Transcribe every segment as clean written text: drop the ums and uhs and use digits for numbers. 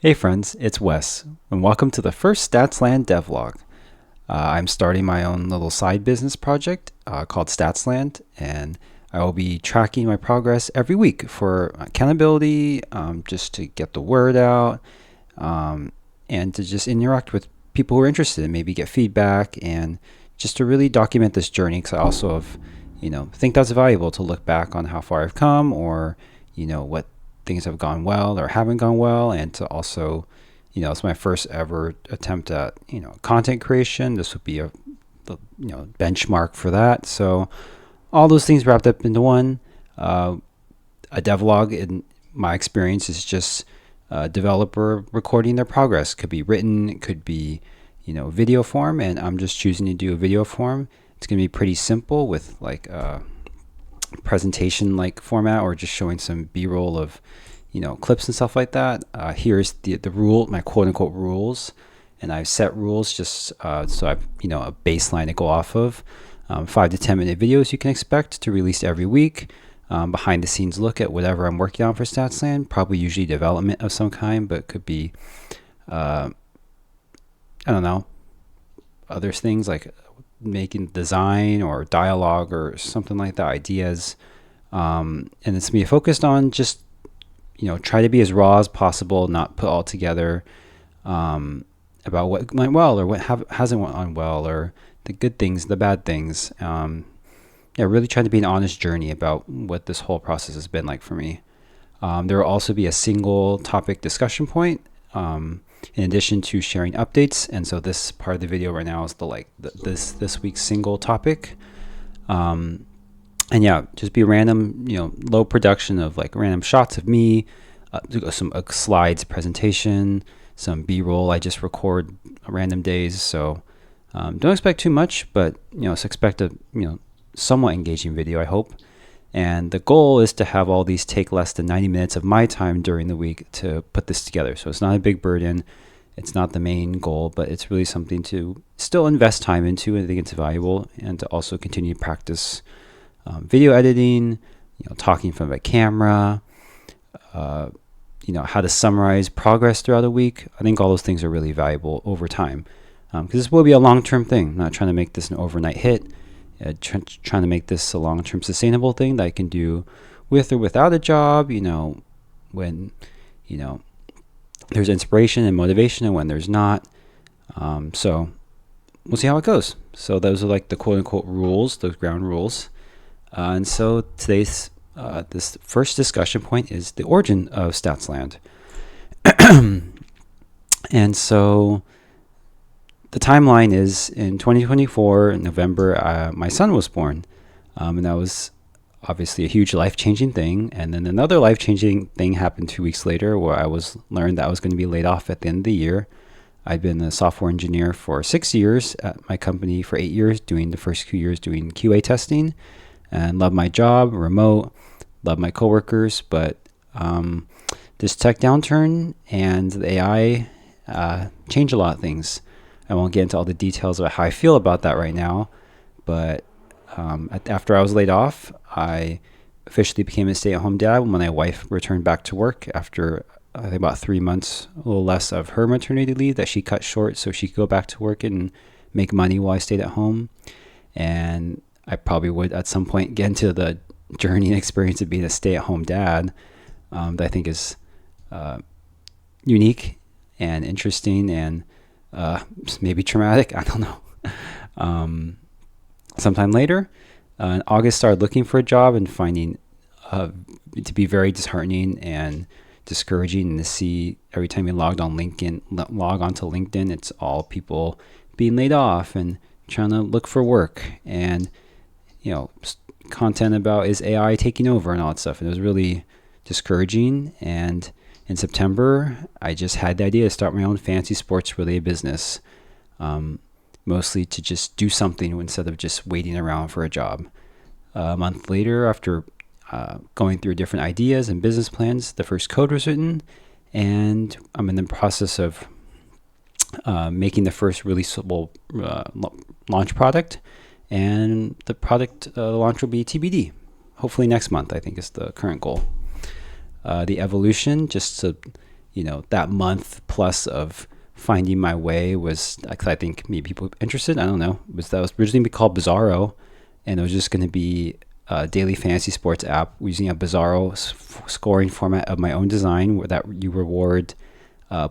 Hey friends, it's Wes, and welcome to the first Statsland Devlog. I'm starting my own little side business project called Statsland, and I will be tracking my progress every week for accountability, just to get the word out, and to just interact with people who are interested and maybe get feedback, and just to really document this journey. Because I also have, think that's valuable to look back on how far I've come, or what things have gone well or haven't gone well, and to also, it's my first ever attempt at content creation. This would be the benchmark for that. So all those things wrapped up into one. A devlog, in my experience, is just a developer recording their progress. Could be written, it could be video form, and I'm just choosing to do a video form. It's going to be pretty simple with like presentation like format, or just showing some b-roll of clips and stuff like that. Here's the rule, my quote unquote rules, and I've set rules just so I've a baseline to go off of. 5 to 10 minute videos you can expect to release every week. Behind the scenes look at whatever I'm working on for Statsland, probably usually development of some kind, but it could be I don't know, other things like making design or dialogue or something like that, ideas. And it's me focused on just try to be as raw as possible, not put all together about what went well or what hasn't went on well, or the good things, the bad things. Really trying to be an honest journey about what this whole process has been like for me. There will also be a single topic discussion point, in addition to sharing updates. And so this part of the video right now is this week's single topic. And yeah, just be random, low production of like random shots of me, some slides presentation, some b-roll. I just record random days. So don't expect too much, but expect a somewhat engaging video, I hope. And the goal is to have all these take less than 90 minutes of my time during the week to put this together. So it's not a big burden. It's not the main goal, but it's really something to still invest time into. I think it's valuable, and to also continue to practice video editing, talking from a camera, how to summarize progress throughout a week. I think all those things are really valuable over time, because this will be a long-term thing. I'm not trying to make this an overnight hit. Trying to make this a long-term sustainable thing that I can do with or without a job, when there's inspiration and motivation, and when there's not. So we'll see how it goes. So those are like the quote-unquote rules, those ground rules. And so today's this first discussion point is the origin of Statsland. And so the timeline is in 2024, in November, my son was born. And that was obviously a huge life-changing thing. And then another life-changing thing happened 2 weeks later, where I learned that I was going to be laid off at the end of the year. I'd been a software engineer for 6 years at my company, for 8 years, doing the first 2 years doing QA testing, and loved my job, remote, loved my coworkers. But this tech downturn and the AI changed a lot of things. I won't get into all the details about how I feel about that right now, but after I was laid off, I officially became a stay-at-home dad when my wife returned back to work after I think about 3 months, a little less, of her maternity leave that she cut short so she could go back to work and make money while I stayed at home. And I probably would at some point get into the journey and experience of being a stay-at-home dad, that I think is unique and interesting, and maybe traumatic. I don't know. Sometime later, in August, started looking for a job and finding to be very disheartening and discouraging, and to see every time you log onto LinkedIn, it's all people being laid off and trying to look for work, and content about, is AI taking over, and all that stuff. And it was really discouraging. And in September, I just had the idea to start my own fantasy sports related business, mostly to just do something instead of just waiting around for a job. A month later, after going through different ideas and business plans, the first code was written, and I'm in the process of making the first releasable launch product. And the product launch will be TBD. Hopefully next month, I think, is the current goal. The evolution, just to that month plus of finding my way was, 'cause I think maybe people interested, I don't know, that was originally called Bizarro, and it was just going to be a daily fantasy sports app using a Bizarro scoring format of my own design, where that you reward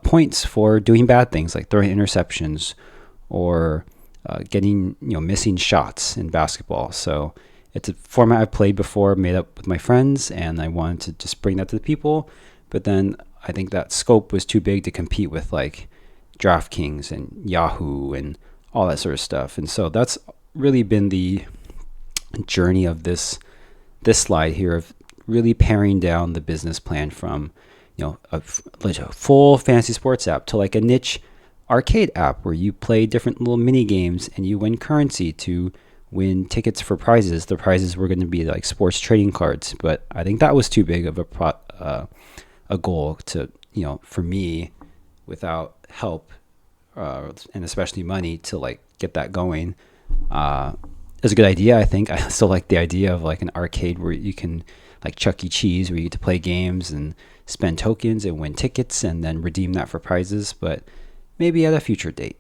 points for doing bad things like throwing interceptions or getting missing shots in basketball. So it's a format I've played before, made up with my friends, and I wanted to just bring that to the people. But then I think that scope was too big to compete with like DraftKings and Yahoo and all that sort of stuff. And so that's really been the journey of this slide here, of really paring down the business plan from a full fantasy sports app to like a niche arcade app where you play different little mini games and you win currency to win tickets for prizes. The prizes were going to be like sports trading cards, but I think that was too big of a goal to for me, without help and especially money to like get that going. It's a good idea. I think I still like the idea of like an arcade where you can, like Chuck E. Cheese, where you get to play games and spend tokens and win tickets and then redeem that for prizes, but maybe at a future date.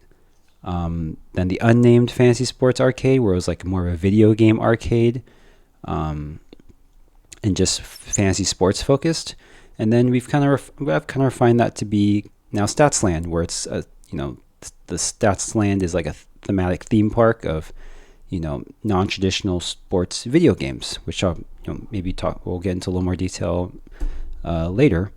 Then the unnamed fantasy sports arcade, where it was like more of a video game arcade, and just fantasy sports focused. And then I've kind of refined that to be now Statsland, where it's the Statsland is like a thematic theme park of non-traditional sports video games, which I'll we'll get into a little more detail later.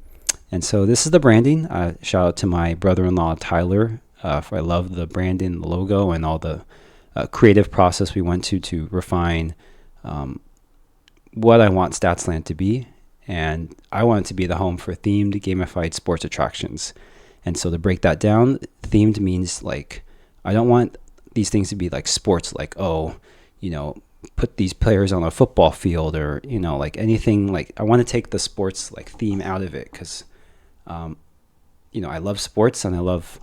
And so this is the branding. Shout out to my brother-in-law Tyler. I love the branding, the logo, and all the creative process we went to refine what I want Statsland to be. And I want it to be the home for themed, gamified sports attractions. And so to break that down, themed means like I don't want these things to be like sports, like put these players on a football field, or like anything. Like I want to take the sports like theme out of it, because I love sports and I love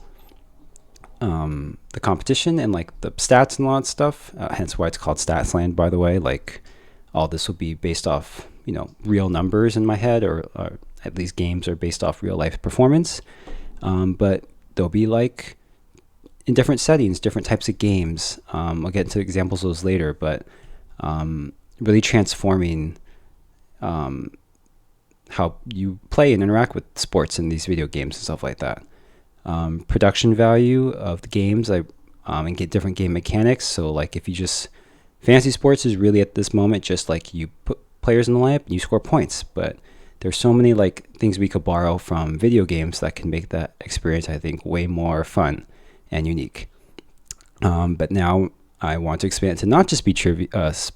the competition and like the stats and all that stuff, hence why it's called Statsland, by the way. Like all this will be based off real numbers in my head, or at least games are based off real life performance, but they'll be like in different settings, different types of games. I'll get into examples of those later, but really transforming how you play and interact with sports in these video games and stuff like that. Production value of the games, and get different game mechanics. So like if you just, fantasy sports is really at this moment just like you put players in the lineup and you score points, but there's so many like things we could borrow from video games that can make that experience, I think, way more fun and unique. But now I want to expand to not just be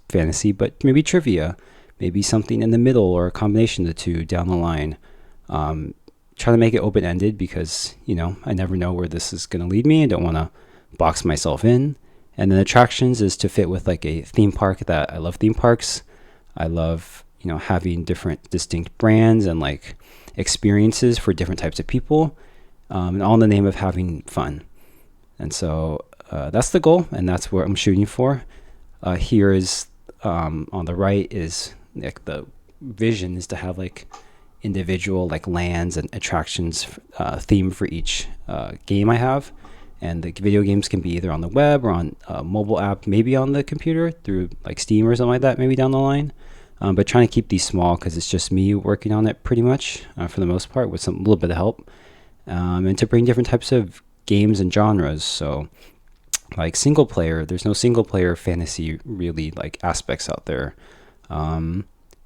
fantasy, but maybe trivia, maybe something in the middle, or a combination of the two down the line. Try to make it open-ended, because I never know where this is going to lead me. I don't want to box myself in. And then attractions is to fit with like a theme park. That I love theme parks. I love having different distinct brands and like experiences for different types of people, and all in the name of having fun. And so that's the goal, and that's what I'm shooting for. Here is on the right is like the vision is to have like individual like lands and attractions theme for each game I have. And the video games can be either on the web or on a mobile app, maybe on the computer through like Steam or something like that, maybe down the line. But trying to keep these small, because it's just me working on it pretty much for the most part, with a little bit of help, and to bring different types of games and genres. So like single player, there's no single player fantasy really like aspects out there.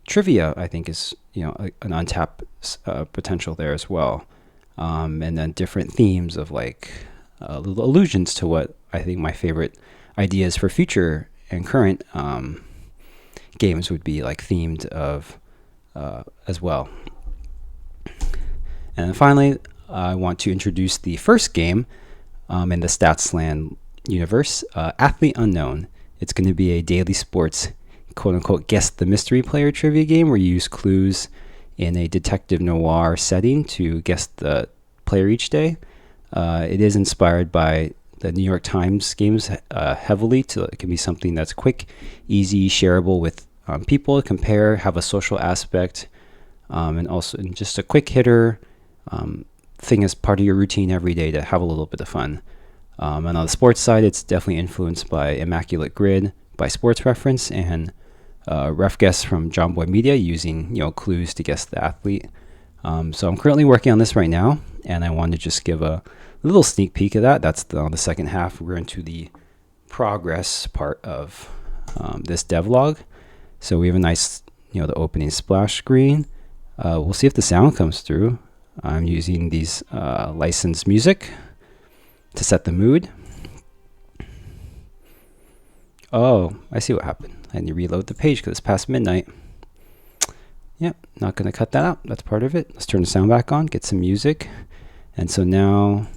Trivia, I think, is an untapped potential there as well. And then different themes of like little allusions to what I think my favorite ideas for future and current games would be like themed of as well. And then finally, I want to introduce the first game in the Statsland universe, Athlete Unknown. It's going to be a daily sports, quote-unquote, guess the mystery player trivia game, where you use clues in a detective noir setting to guess the player each day. It is inspired by the New York Times games heavily. It can be something that's quick, easy, shareable with people to compare, have a social aspect, and also just a quick hitter. thing as part of your routine every day to have a little bit of fun. And on the sports side, it's definitely influenced by Immaculate Grid by Sports Reference and Ref Guess from John Boy Media, using clues to guess the athlete. So I'm currently working on this right now, and I wanted to just give a little sneak peek of that. That's on the second half. We're into the progress part of this devlog. So we have a nice, the opening splash screen. We'll see if the sound comes through. I'm using these licensed music to set the mood. Oh, I see what happened. I need to reload the page because it's past midnight. Yep, not going to cut that out. That's part of it. Let's turn the sound back on, get some music. And so now,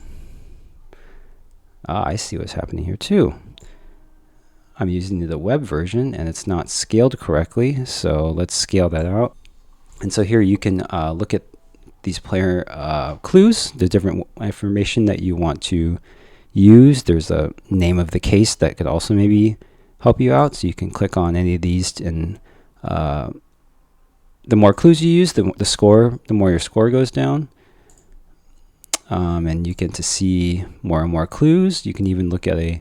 I see what's happening here too. I'm using the web version and it's not scaled correctly. So let's scale that out. And so here you can look at these player clues, the different information that you want to use. There's a name of the case that could also maybe help you out. So you can click on any of these, and the more clues you use, the more your score goes down. And you get to see more and more clues. You can even look at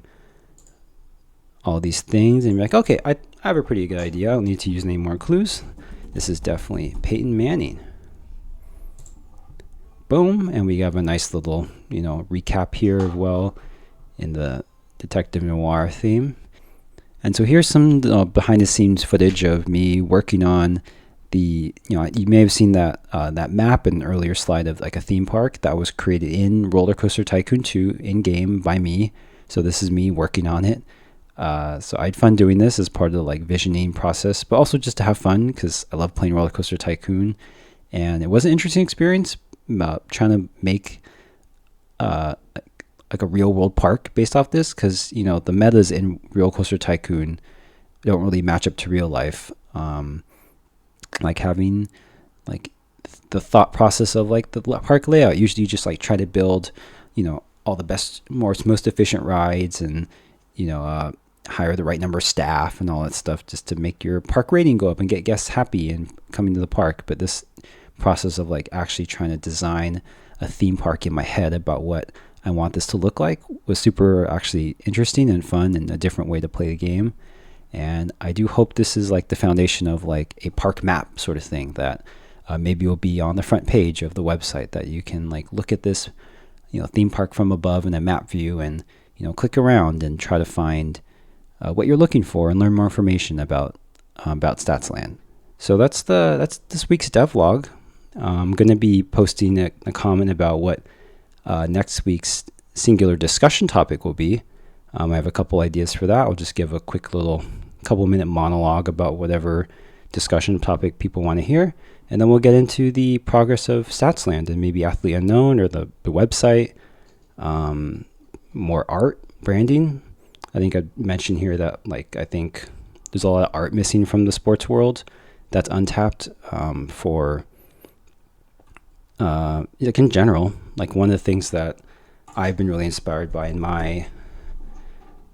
all these things and be like, okay, I have a pretty good idea. I don't need to use any more clues. This is definitely Peyton Manning. Boom, and we have a nice little, recap here as well in the detective noir theme. And so here's some behind the scenes footage of me working on the, you may have seen that that map in an earlier slide of like a theme park that was created in Roller Coaster Tycoon 2 in game by me. So this is me working on it. So I had fun doing this as part of the like visioning process, but also just to have fun because I love playing Roller Coaster Tycoon, and it was an interesting experience trying to make like a real world park based off this, because the metas in Roller Coaster Tycoon don't really match up to real life. Like having like the thought process of like the park layout, usually you just like try to build all the best, most efficient rides, and hire the right number of staff and all that stuff just to make your park rating go up and get guests happy and coming to the park. But this process of like actually trying to design a theme park in my head about what I want this to look like was super actually interesting and fun, and a different way to play the game. And I do hope this is like the foundation of like a park map sort of thing that maybe will be on the front page of the website, that you can like look at this theme park from above in a map view and click around and try to find what you're looking for and learn more information about Statsland. So that's this week's devlog. I'm going to be posting a comment about what next week's singular discussion topic will be. I have a couple ideas for that. I'll just give a quick little couple-minute monologue about whatever discussion topic people want to hear, and then we'll get into the progress of Statsland and maybe Athlete Unknown or the website, more art, branding. I think I mentioned here that like I think there's a lot of art missing from the sports world that's untapped for like in general. Like one of the things that I've been really inspired by in my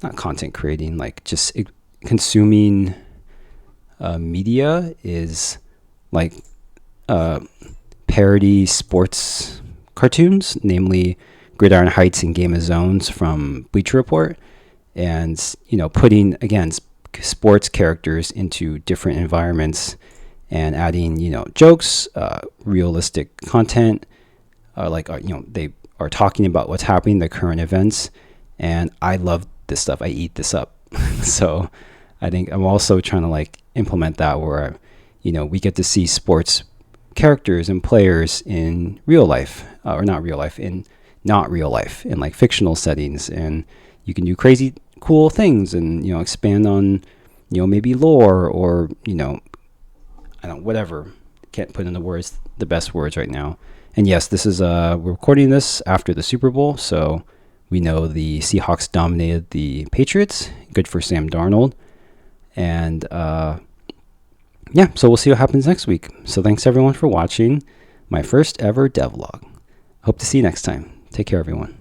not content creating, like just consuming media is like parody sports cartoons, namely Gridiron Heights and Game of Zones from Bleacher Report, and putting again sports characters into different environments and adding jokes, realistic content, they are talking about what's happening, the current events, and I love this stuff. I eat this up. So I think I'm also trying to like implement that where we get to see sports characters and players in real life, or not real life, in like fictional settings, and you can do crazy cool things and expand on maybe lore or I don't, whatever. Can't put in the best words right now. And yes, this is we're recording this after the Super Bowl, so we know the Seahawks dominated the Patriots. Good for Sam Darnold. And yeah, so we'll see what happens next week. So thanks everyone for watching my first ever devlog. Hope to see you next time. Take care, everyone.